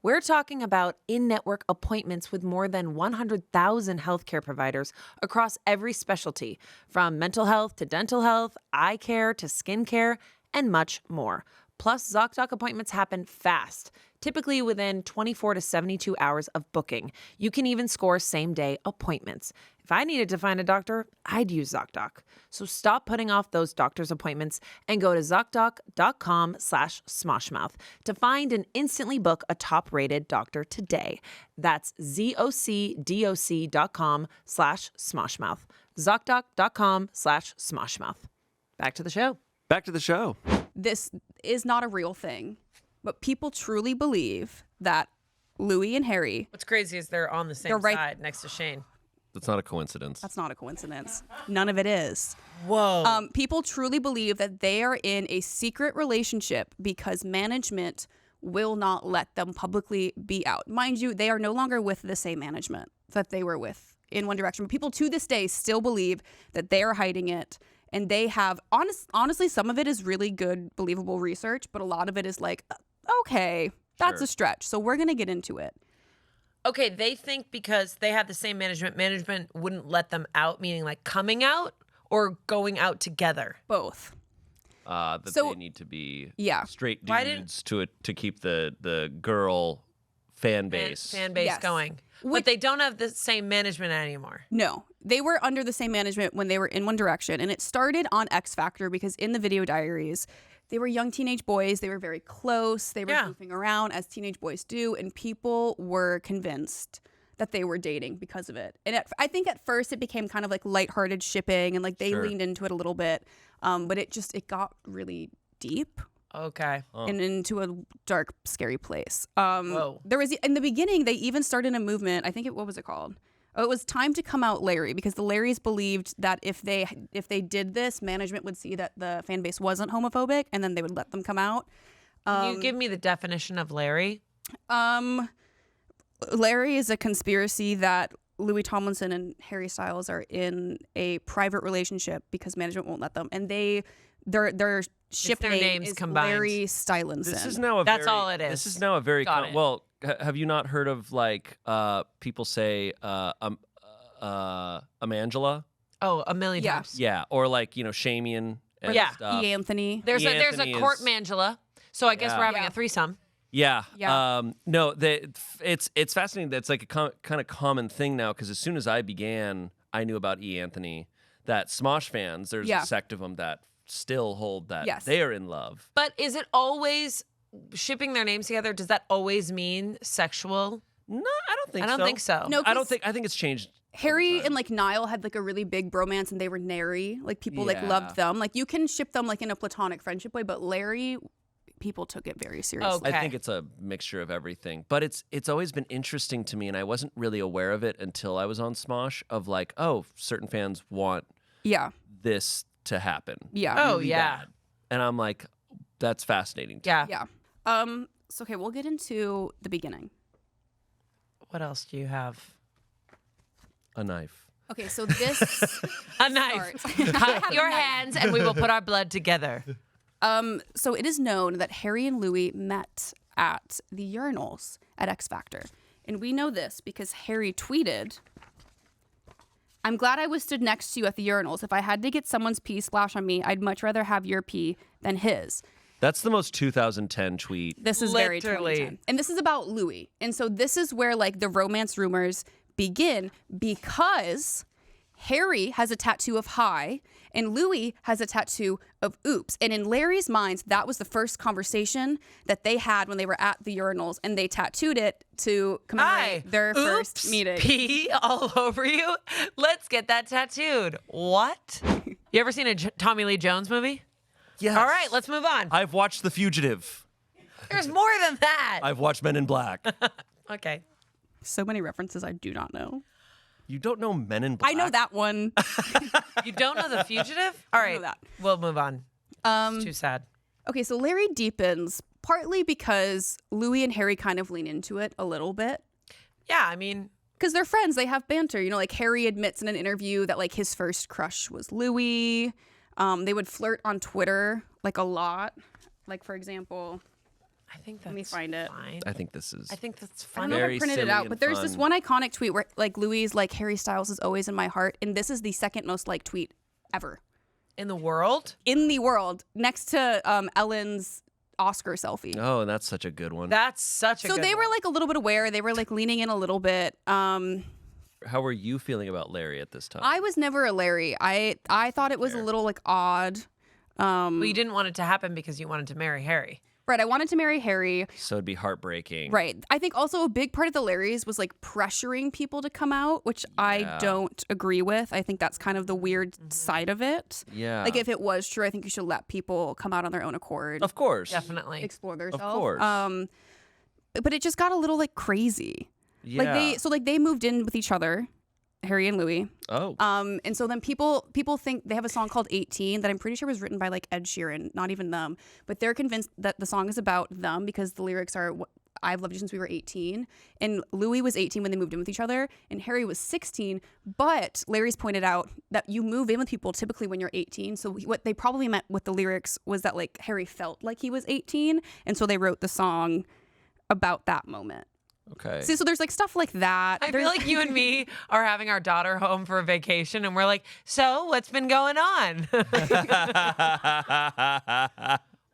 We're talking about in-network appointments with more than 100,000 healthcare providers across every specialty, from mental health to dental health, eye care to skin care, and much more. Plus, ZocDoc appointments happen fast, typically within 24 to 72 hours of booking. You can even score same-day appointments. If I needed to find a doctor, I'd use ZocDoc. So stop putting off those doctor's appointments and go to ZocDoc.com/Smoshmouth to find and instantly book a top-rated doctor today. That's ZocDoc.com/Smoshmouth. ZocDoc.com/Smoshmouth. Back to the show. Back to the show. This is not a real thing, but people truly believe that Louis and Harry. What's crazy is they're on the same side next to Shayne. That's not a coincidence. That's not a coincidence. None of it is. Whoa. People truly believe that they are in a secret relationship because management will not let them publicly be out. Mind you, they are no longer with the same management that they were with in One Direction. But people to this day still believe that they are hiding it. And they have, honestly, some of it is really good, believable research, but a lot of it is like, okay, that's a stretch. So we're going to get into it. Okay, they think because they have the same management wouldn't let them out, meaning like coming out or going out together? Both. That they need to be straight dudes to keep the girl fan base going. But they don't have the same management anymore. No, they were under the same management when they were in One Direction. And it started on X Factor because in the video diaries, they were young teenage boys. They were very close. They were goofing around as teenage boys do. And people were convinced that they were dating because of it. And I think at first it became kind of like lighthearted shipping and like they leaned into it a little bit. But it got really deep. Okay. And into a dark, scary place. There was, in the beginning, they even started a movement. I think what was it called? Oh, it was Time to Come Out Larry, because the Larrys believed that if they did this, management would see that the fan base wasn't homophobic, and then they would let them come out. Can you give me the definition of Larry? Larry is a conspiracy that Louis Tomlinson and Harry Styles are in a private relationship because management won't let them, and their ship their name names is combined. Larry Stylinson. This is now all it is. This is now a very well. Have you not heard of like people say Amangela? Oh, a million times. Yeah, or like Shamian. And stuff. E. Anthony. There's a Court Mangela, so I guess we're having a threesome. Yeah. Yeah. No, it's fascinating. That's like a kind of common thing now because as soon as I began, I knew about E. Anthony. That Smosh fans, there's a sect of them that still hold that they are in love. But is it always shipping their names together? Does that always mean sexual? No, I don't think so. I don't think so. No, I think it's changed. Harry and like Niall had like a really big bromance and they were nary. Like people like loved them. Like you can ship them like in a platonic friendship way, but Larry, people took it very seriously. I think it's a mixture of everything. But it's always been interesting to me, and I wasn't really aware of it until I was on Smosh, of like, oh, certain fans want this to happen. Yeah. Really bad. And I'm like, that's fascinating. Yeah. So okay, we'll get into the beginning. What else do you have? A knife. Okay, so this a knife. Cut your hands and we will put our blood together. So it is known that Harry and Louis met at the urinals at X Factor. And we know this because Harry tweeted, "I'm glad I was stood next to you at the urinals. If I had to get someone's pee splashed on me, I'd much rather have your pee than his." That's the most 2010 tweet. This is very 2010. And this is about Louis. And so this is where like the romance rumors begin because Harry has a tattoo of hi and Louis has a tattoo of oops. And in Larry's minds, that was the first conversation that they had when they were at the urinals and they tattooed it to commemorate their first meeting. Pee all over you? Let's get that tattooed. What? You ever seen a Tommy Lee Jones movie? Yes. All right, let's move on. I've watched The Fugitive. There's more than that. I've watched Men in Black. Okay. So many references I do not know. You don't know Men in Black? I know that one. You don't know The Fugitive? All right, we'll move on. It's too sad. Okay, so Larry deepens partly because Louis and Harry kind of lean into it a little bit. Yeah, I mean, because they're friends, they have banter. You know, like Harry admits in an interview that like his first crush was Louis. They would flirt on Twitter like a lot. Like for example, I think that's Let me find it. fine. I think this is. I think that's I fun. don't know if Very I printed it silly out, and but there's this fun. one iconic tweet where like Louis like Harry Styles is always in my heart, and this is the second most liked tweet ever In the world? in the world, next to Ellen's Oscar selfie. Oh, and that's such a good one. That's such a So good they one. were like a little bit aware. They were like leaning in a little bit. How were you feeling about Larry at this time? I was never a Larry. I thought it was a little like odd. Well, you didn't want it to happen because you wanted to marry Harry. Right. I wanted to marry Harry. So it'd be heartbreaking. Right. I think also a big part of the Larrys was like pressuring people to come out, which I don't agree with. I think that's kind of the weird side of it. Yeah. Like if it was true, I think you should let people come out on their own accord. Of course. Definitely. Explore themselves. Of course. But it just got a little like crazy. Yeah. Like they moved in with each other, Harry and Louis. Oh. And so then people think they have a song called 18 that I'm pretty sure was written by like Ed Sheeran, not even them, but they're convinced that the song is about them because the lyrics are I've loved you since we were 18. And Louis was 18 when they moved in with each other, and Harry was 16. But Larry's pointed out that you move in with people typically when you're 18. So what they probably meant with the lyrics was that like Harry felt like he was 18, and so they wrote the song about that moment. Okay. See, so there's like stuff like that. I feel like you and me are having our daughter home for a vacation, and we're like, so what's been going on?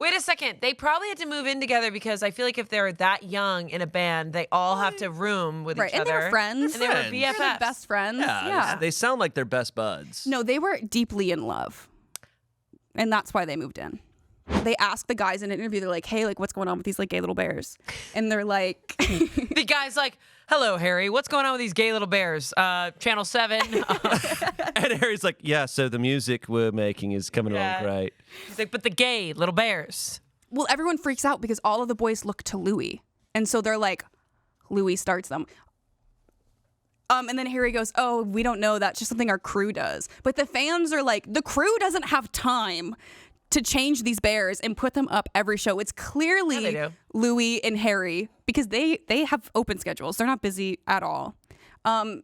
Wait a second. They probably had to move in together because I feel like if they're that young in a band, they all have to room with each and other. they were friends. And they were Friends. They were BFFs. like best friends. Yeah. They sound like they're best buds. No, they were deeply in love. And that's why they moved in. They asked the guys in an interview, they're like, hey, like, what's going on with these, like, gay little bears? And they're like... The guy's like, hello, Harry. What's going on with these gay little bears? Channel 7. And Harry's like, yeah, so the music we're making is coming along great. He's like, but the gay little bears. Well, everyone freaks out because all of the boys look to Louis. And so they're like, Louis starts them. And then Harry goes, oh, we don't know. That's just something our crew does. But the fans are like, the crew doesn't have time to change these bears and put them up every show. It's clearly Louis and Harry because they have open schedules. They're not busy at all. And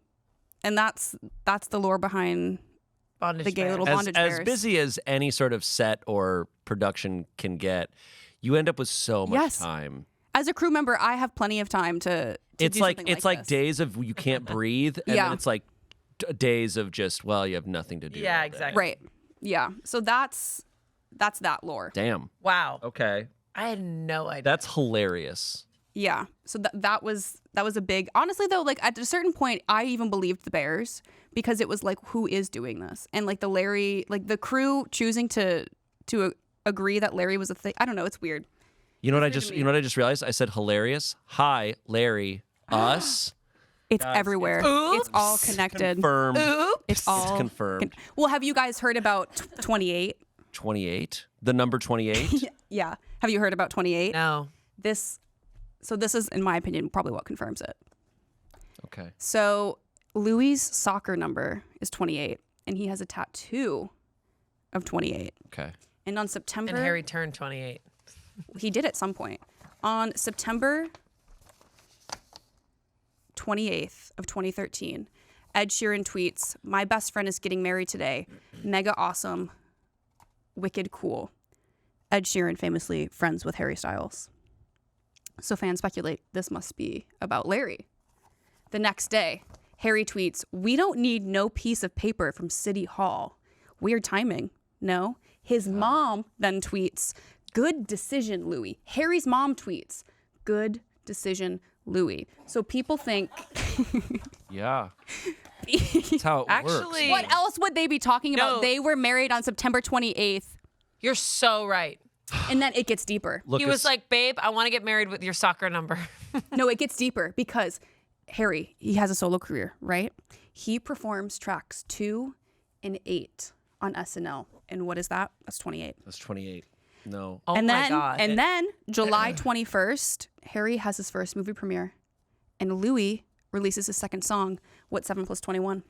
that's the lore behind the gay little bondage bears. As busy as any sort of set or production can get, you end up with so much time. As a crew member, I have plenty of time to It's do like something it's like this. days of you can't breathe, and then it's like days of just you have nothing to do. Yeah, all day. exactly. Right. Yeah. So that's that lore. Damn. Wow. Okay. I had no idea. That's hilarious. Yeah. So that was a big. Honestly, though, like at a certain point, I even believed the Bears because it was like, who is doing this? And like the crew choosing to agree that Larry was a thing. I don't know. It's weird. You know what I just realized? I said hilarious. Hi, Larry. Us. It's everywhere. Oops. It's all connected. Confirmed. Oops. It's all confirmed. Well, have you guys heard about 28? 28. The number 28. Yeah. Have you heard about 28? No. This is, in my opinion, probably what confirms it. Okay. So Louis' soccer number is 28, and he has a tattoo of 28. Okay. And on September... And Harry turned 28. He did at some point. On September 28th of 2013, Ed Sheeran tweets, my best friend is getting married today. Mega awesome. Wicked cool. Ed Sheeran famously friends with Harry Styles. So fans speculate this must be about Larry. The next day, Harry tweets, we don't need no piece of paper from City Hall. Weird timing. No. His mom then tweets, good decision, Louis. Harry's mom tweets, good decision, Louis. So people think... Yeah. That's how it works. What else would they be talking about? No. They were married on September 28th. You're so right. And then it gets deeper. He was like, babe, I want to get married with your soccer number. No, it gets deeper because Harry, he has a solo career, right? He performs tracks 2 and 8 on SNL. And what is that? That's 28. That's 28. No. Oh and my then, God. And then July 21st, Harry has his first movie premiere. And Louis releases his second song, What 7 + 21?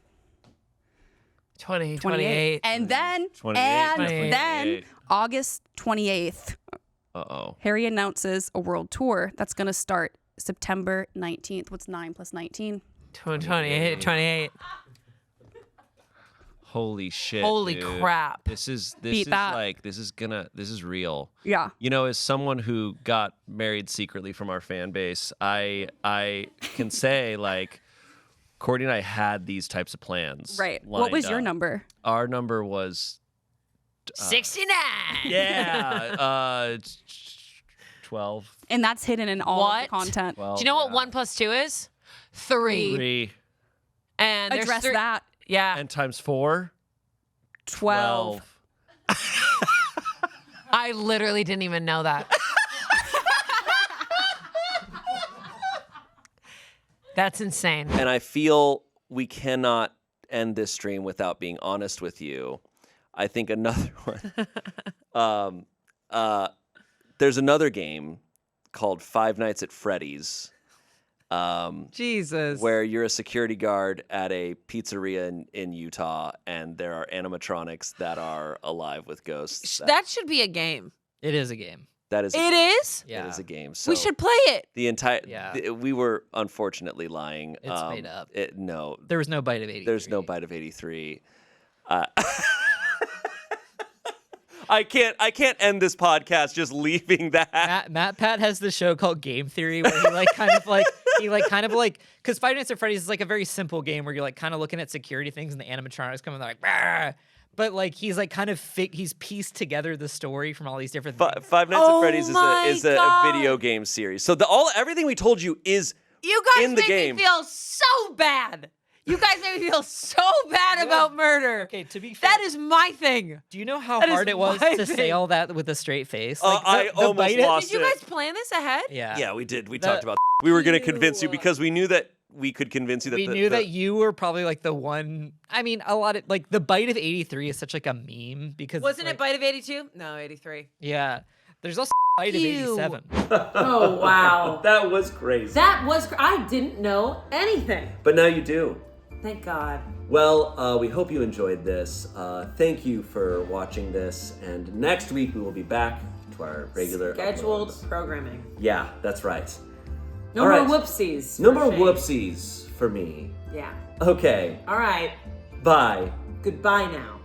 28. And then, 28. August 28th, Uh-oh. Harry announces a world tour that's going to start September 19th. What's 9 + 19? 28. Holy shit. Holy dude. crap. This is Beat that. like this is real. Yeah. You know, as someone who got married secretly from our fan base, I can say like Courtney and I had these types of plans. Right. What was your lined up. number? Our number was 69. yeah, 12. And that's hidden in all of the content. Do you know what 1 + 2 is? 3. 3. And there's Address 3. that. Yeah. And times 4? 12. I literally didn't even know that. That's insane. And I feel we cannot end this stream without being honest with you. I think another one. There's another game called Five Nights at Freddy's. Jesus. Where you're a security guard at a pizzeria in Utah, and there are animatronics that are alive with ghosts. That should be a game. It is a game. That is. It is? It is a game. So We should play it. The entire. We were unfortunately lying. It's made up. No. There was no bite of 83. There's no bite of 83. I can't end this podcast just leaving that. Matt Pat has this show called Game Theory where he kind of because Five Nights at Freddy's is like a very simple game where you're like kind of looking at security things and the animatronics come and they're like, bah! But like he's like kind of he's pieced together the story from all these different things. Five Nights at Freddy's is a video game series. So everything we told you is You guys in the make game. me feel so bad. You guys make me feel so bad about murder. Okay, to be fair, that is my thing. Do you know how That is hard it was my to thing. say all that with a straight face? I almost bite lost Did you guys plan this ahead? Yeah. Yeah, we did. We talked about. We were going to convince you because we knew that we could convince you that We knew that you were probably like the one. I mean, a lot of like the bite of 83 is such like a meme because Wasn't it's it Bite of 82? No, 83. Yeah. There's also bite of 87. Oh, wow. That was crazy. I didn't know anything. But now you do. Thank God. Well, we hope you enjoyed this. Thank you for watching this. And next week we will be back to our regular Scheduled uploads. programming. Yeah, that's right. No All more right. whoopsies. No for more Shayne. whoopsies for me. Yeah. Okay. All right. Bye. Goodbye now.